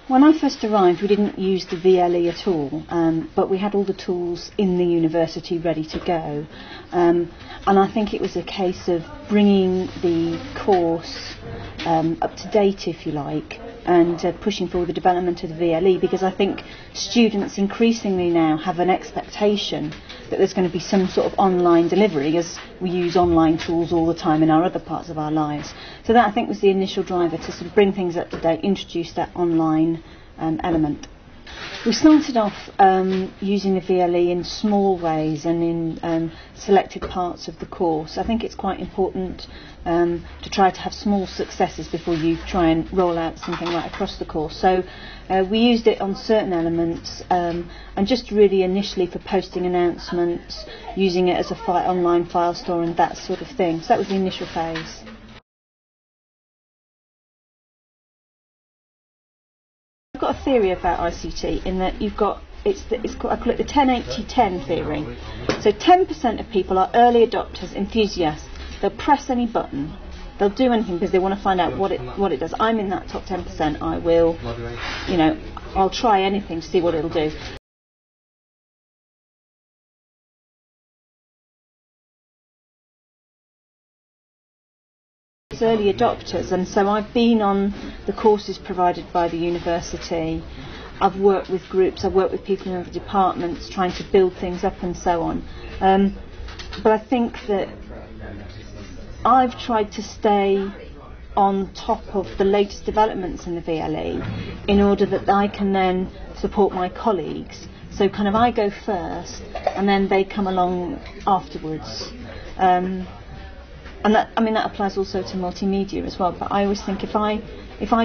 When I first arrived, we didn't use the VLE at all, but we had all the tools in the university ready to go. And I think it was a case of bringing the course up to date, if you like, and pushing forward the development of the VLE, because I think students increasingly now have an expectation that there's going to be some sort of online delivery, as we use online tools all the time in our other parts of our lives. So that, I think, was the initial driver, to sort of bring things up to date, introduce that online element. We started off using the VLE in small ways and in selected parts of the course. I think it's quite important to try to have small successes before you try and roll out something right across the course. So we used it on certain elements, and just really initially for posting announcements, using it as a online file store and that sort of thing. So that was the initial phase. I've got a theory about ICT in that you've got, I call it the 10-80-10 theory. So 10% of people are early adopters, enthusiasts. They'll press any button, they'll do anything because they want to find out what it does. I'm in that top 10%. I will, I'll try anything to see what it'll do. Early adopters, and so I've been on the courses provided by the university. I've worked with groups, I've worked with people in other departments trying to build things up and so on. But I think that I've tried to stay on top of the latest developments in the VLE in order that I can then support my colleagues. So kind of I go first and then they come along afterwards. And that applies also to multimedia as well. But I always think if I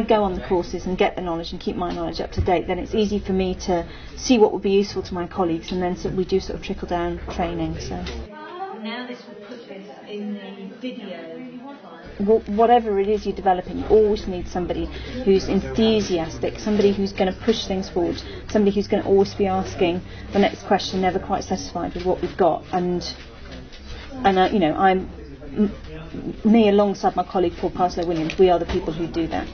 go on the courses and get the knowledge and keep my knowledge up to date, then it's easy for me to see what will be useful to my colleagues, and then we do sort of trickle down training. So now this will put this in the video. Whatever it is you're developing, you always need somebody who's enthusiastic, somebody who's going to push things forward, somebody who's going to always be asking the next question, never quite satisfied with what we've got. And me alongside my colleague Paul Parslow-Williams, we are the people who do that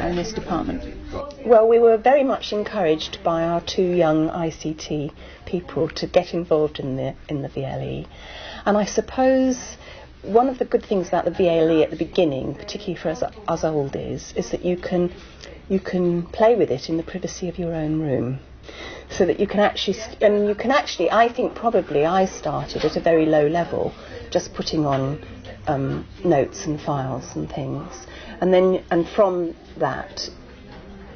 in this department. Well, we were very much encouraged by our two young ICT people to get involved in the VLE, and I suppose one of the good things about the VLE at the beginning, particularly for us oldies, is that you can play with it in the privacy of your own room. So that you can actually, I think probably I started at a very low level, just putting on notes and files and things, and from that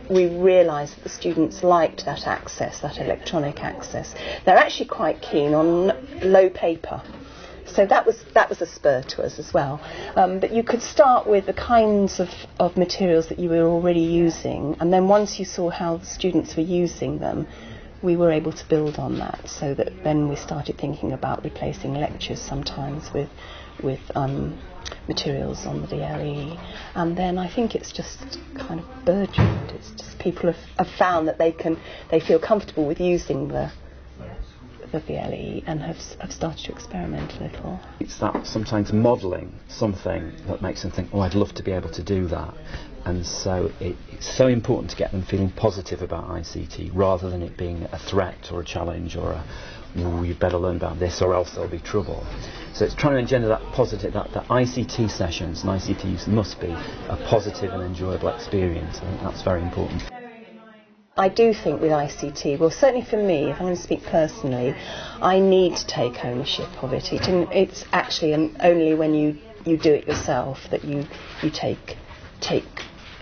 we realised that the students liked that access, that electronic access. They're actually quite keen on low paper, so that was a spur to us as well. But you could start with the kinds of materials that you were already using, and then once you saw how the students were using them, we were able to build on that, so that then we started thinking about replacing lectures sometimes with materials on the VLE, and then I think it's just kind of burgeoned. It's just people have found that they feel comfortable with using the VLE and have started to experiment a little. It's that sometimes modelling something that makes them think, oh, I'd love to be able to do that. And so it's so important to get them feeling positive about ICT rather than it being a threat or a challenge or you better learn about this or else there'll be trouble. So it's trying to engender that positive, that ICT sessions and ICT use must be a positive and enjoyable experience. I think that's very important. I do think with ICT, well certainly for me, if I'm going to speak personally, I need to take ownership of it. It's actually only when you do it yourself that you take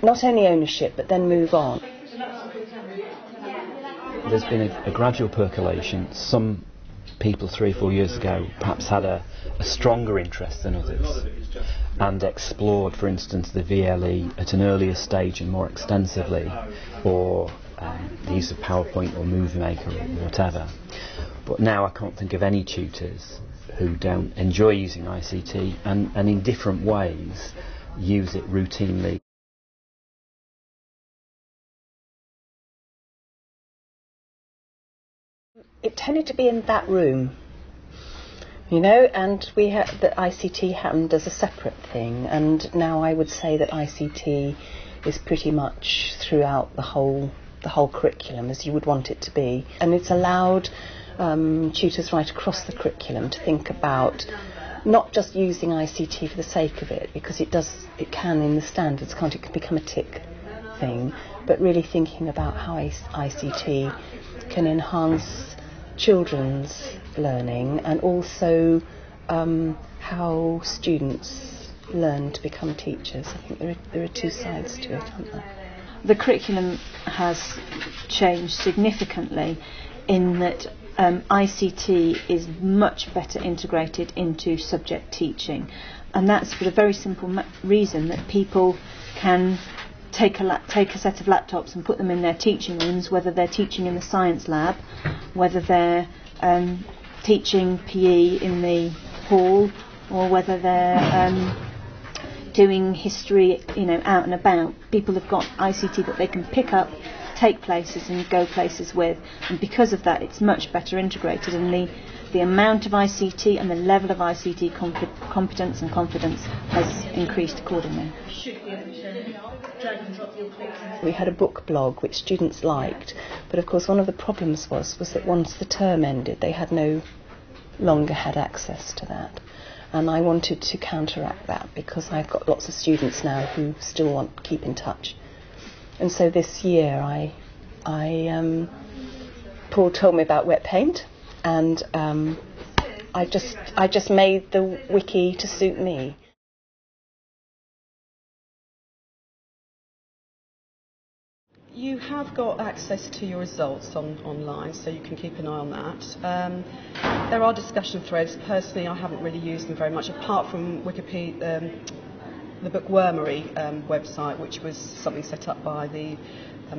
not only ownership but then move on. There's been a gradual percolation. Some people 3 or 4 years ago perhaps had a stronger interest than others and explored, for instance, the VLE at an earlier stage and more extensively, or the use of PowerPoint or Movie Maker or whatever. But now I can't think of any tutors who don't enjoy using ICT and in different ways use it routinely. It tended to be in that room, and we had the ICT happened as a separate thing, and now I would say that ICT is pretty much throughout the whole curriculum, as you would want it to be. And it's allowed tutors right across the curriculum to think about not just using ICT for the sake of it, because it can in the standards, can't it, can become a tick thing, but really thinking about how ICT can enhance children's learning and also how students learn to become teachers. I think there are two sides to it, aren't there? The curriculum has changed significantly in that ICT is much better integrated into subject teaching, and that's for a very simple reason that people can take a set of laptops and put them in their teaching rooms, whether they're teaching in the science lab, whether they're teaching PE in the hall, or whether they're doing history, out and about. People have got ICT that they can pick up, take places and go places with, and because of that it's much better integrated, and the amount of ICT and the level of ICT competence and confidence has increased accordingly. We had a book blog which students liked, but of course one of the problems was that once the term ended they no longer had access to that. And I wanted to counteract that, because I've got lots of students now who still want to keep in touch. And so this year Paul told me about wet paint, and I just made the wiki to suit me. You have got access to your results online, so you can keep an eye on that. There are discussion threads. Personally, I haven't really used them very much, apart from Wikipedia, the Bookwormery website, which was something set up by the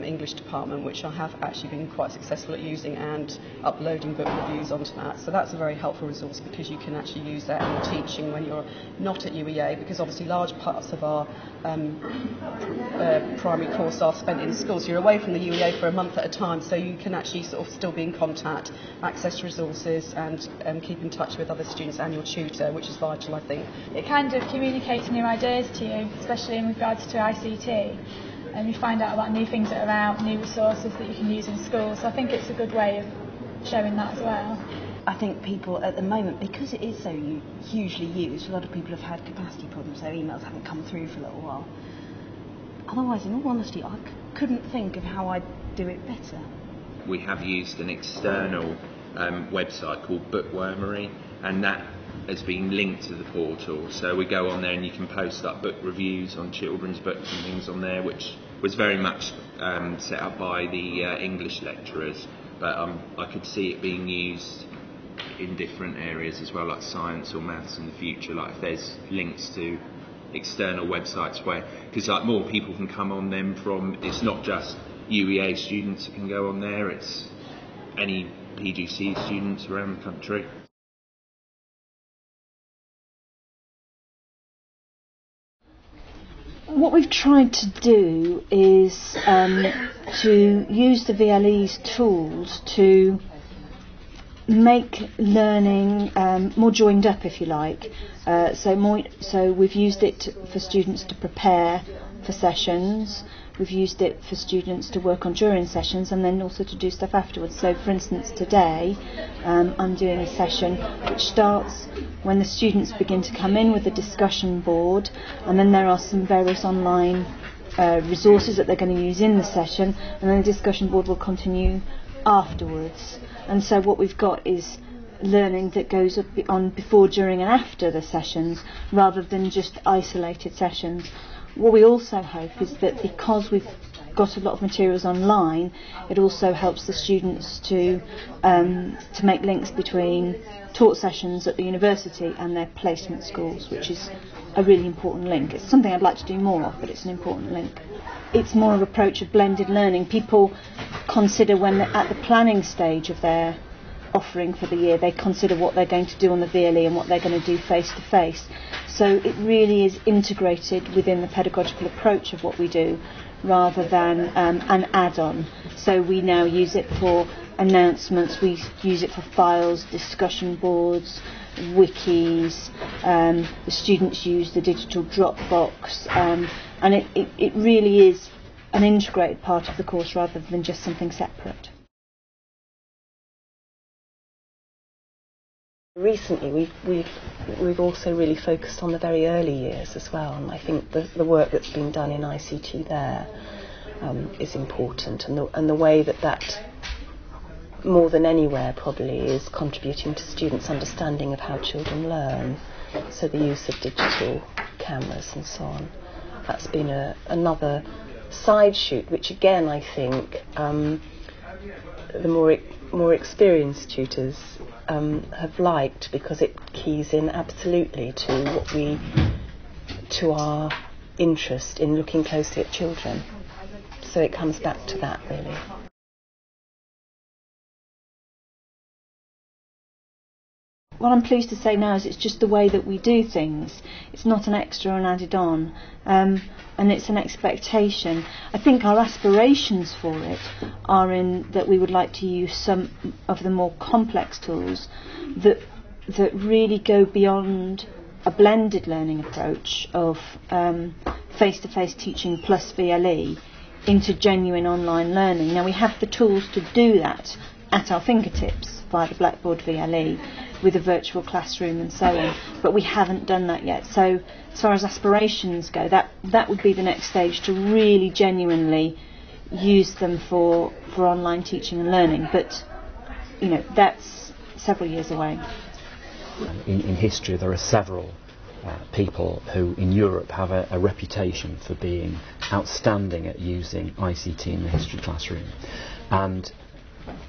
English department, which I have actually been quite successful at using and uploading book reviews onto that. So that's a very helpful resource, because you can actually use that in your teaching when you're not at UEA, because obviously large parts of our primary course are spent in schools. So you're away from the UEA for a month at a time, so you can actually sort of still be in contact, access resources and keep in touch with other students and your tutor, which is vital, I think. It kind of communicates new ideas to you, especially in regards to ICT. And you find out about new things that are out, new resources that you can use in school. So I think it's a good way of showing that as well. I think people at the moment, because it is so hugely used, a lot of people have had capacity problems, their emails haven't come through for a little while. Otherwise, in all honesty, I couldn't think of how I'd do it better. We have used an external website called Bookwormery, and that has been linked to the portal, so we go on there and you can post up book reviews on children's books and things on there, which was very much set up by the English lecturers, but I could see it being used in different areas as well, like science or maths in the future, like if there's links to external websites where, because like more people can come on them from, it's not just UEA students that can go on there, it's any PGC students around the country. What we've tried to do is to use the VLE's tools to make learning more joined up, if you like. So we've used it for students to prepare for sessions. We've used it for students to work on during sessions, and then also to do stuff afterwards. So, for instance, today I'm doing a session which starts when the students begin to come in with a discussion board, and then there are some various online resources that they're going to use in the session, and then the discussion board will continue afterwards. And so what we've got is learning that goes on before, during and after the sessions, rather than just isolated sessions. What we also hope is that because we've got a lot of materials online, it also helps the students to make links between taught sessions at the university and their placement schools, which is a really important link. It's something I'd like to do more of, but it's an important link. It's more of an approach of blended learning. People consider, when they're at the planning stage of their offering for the year, they consider what they're going to do on the VLE and what they're going to do face to face. So it really is integrated within the pedagogical approach of what we do, rather than an add-on. So we now use it for announcements, we use it for files, discussion boards, wikis, the students use the digital Dropbox, and it really is an integrated part of the course rather than just something separate. Recently, we've also really focused on the very early years as well, and I think the work that's been done in ICT there is important, and the way that more than anywhere probably is contributing to students' understanding of how children learn. So the use of digital cameras and so on. That's been another side shoot, which again I think the more experienced tutors have liked, because it keys in absolutely to our interest in looking closely at children. So it comes back to that really. What I'm pleased to say now is it's just the way that we do things. It's not an extra and added on, and it's an expectation. I think our aspirations for it are in that we would like to use some of the more complex tools that really go beyond a blended learning approach of face-to-face teaching plus VLE into genuine online learning. Now we have the tools to do that at our fingertips via the Blackboard VLE, with a virtual classroom and so on, but we haven't done that yet. So as far as aspirations go, that would be the next stage, to really genuinely use them for online teaching and learning, but that's several years away. In history there are several people who in Europe have a reputation for being outstanding at using ICT in the history classroom, and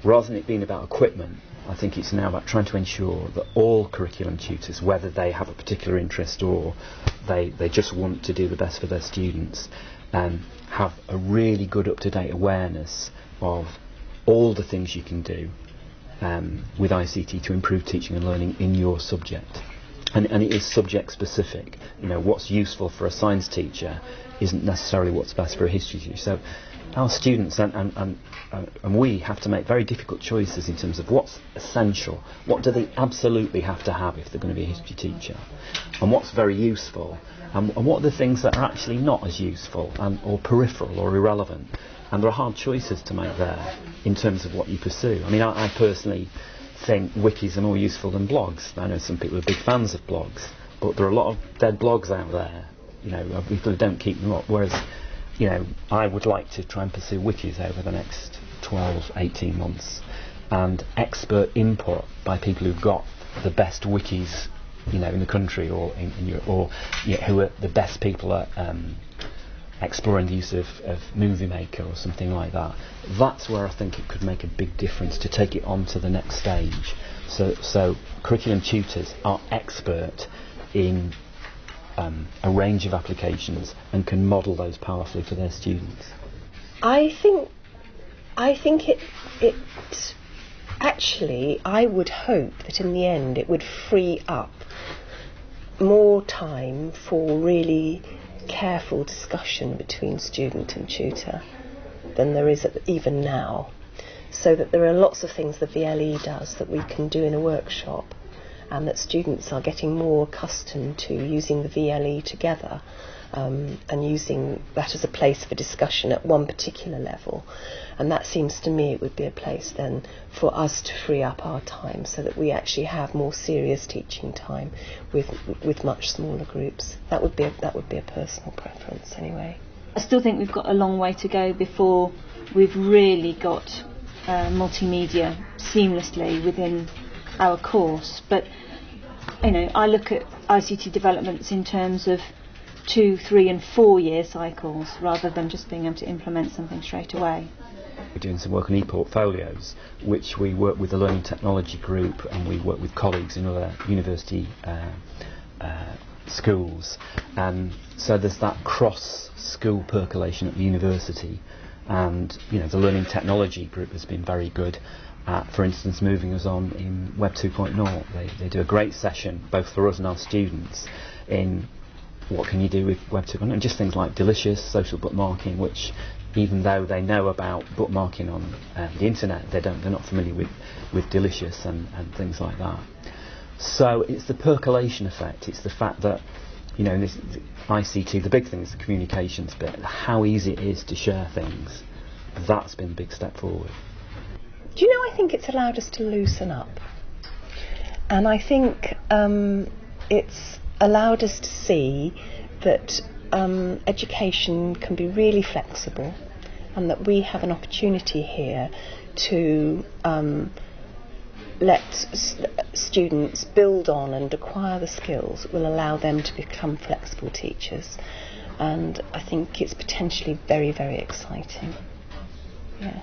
rather than it being about equipment, I think it's now about trying to ensure that all curriculum tutors, whether they have a particular interest or they just want to do the best for their students, have a really good up-to-date awareness of all the things you can do with ICT to improve teaching and learning in your subject. And it is subject specific. What's useful for a science teacher isn't necessarily what's best for a history teacher. So our students and we have to make very difficult choices in terms of what's essential, what do they absolutely have to have if they're going to be a history teacher, and what's very useful, and what are the things that are actually not as useful or peripheral or irrelevant. And there are hard choices to make there in terms of what you pursue. I mean, I personally think wikis are more useful than blogs. I know some people are big fans of blogs, but there are a lot of dead blogs out there, people who don't keep them up, whereas I would like to try and pursue wikis over the next 12, 18 months, and expert input by people who've got the best wikis, in the country or in Europe, or who are the best people at exploring the use of Movie Maker or something like that. That's where I think it could make a big difference to take it on to the next stage. So curriculum tutors are expert in a range of applications and can model those powerfully for their students. I think it actually, I would hope that in the end it would free up more time for really careful discussion between student and tutor than there is even now, so that there are lots of things the VLE does that we can do in a workshop, and that students are getting more accustomed to using the VLE together, and using that as a place for discussion at one particular level. And that seems to me it would be a place then for us to free up our time, so that we actually have more serious teaching time with much smaller groups. That would be a personal preference anyway. I still think we've got a long way to go before we've really got multimedia seamlessly within our course, but I look at ICT developments in terms of 2, 3 and 4 year cycles rather than just being able to implement something straight away. We're doing some work on e-portfolios, which we work with the Learning Technology Group, and we work with colleagues in other university schools. So there's that cross-school percolation at the university, and the Learning Technology Group has been very good at, for instance, moving us on in Web 2.0. They do a great session, both for us and our students, in what can you do with Web 2.0, and just things like Delicious, social bookmarking, which even though they know about bookmarking on the internet, they're not familiar with Delicious and things like that. So it's the percolation effect. It's the fact that you know, this ICT, the big thing is the communications bit, how easy it is to share things. That's been a big step forward. Do you know, I think it's allowed us to loosen up. And I think it's allowed us to see that education can be really flexible, and that we have an opportunity here to let students build on and acquire the skills that will allow them to become flexible teachers. And I think it's potentially very, very exciting. Yeah.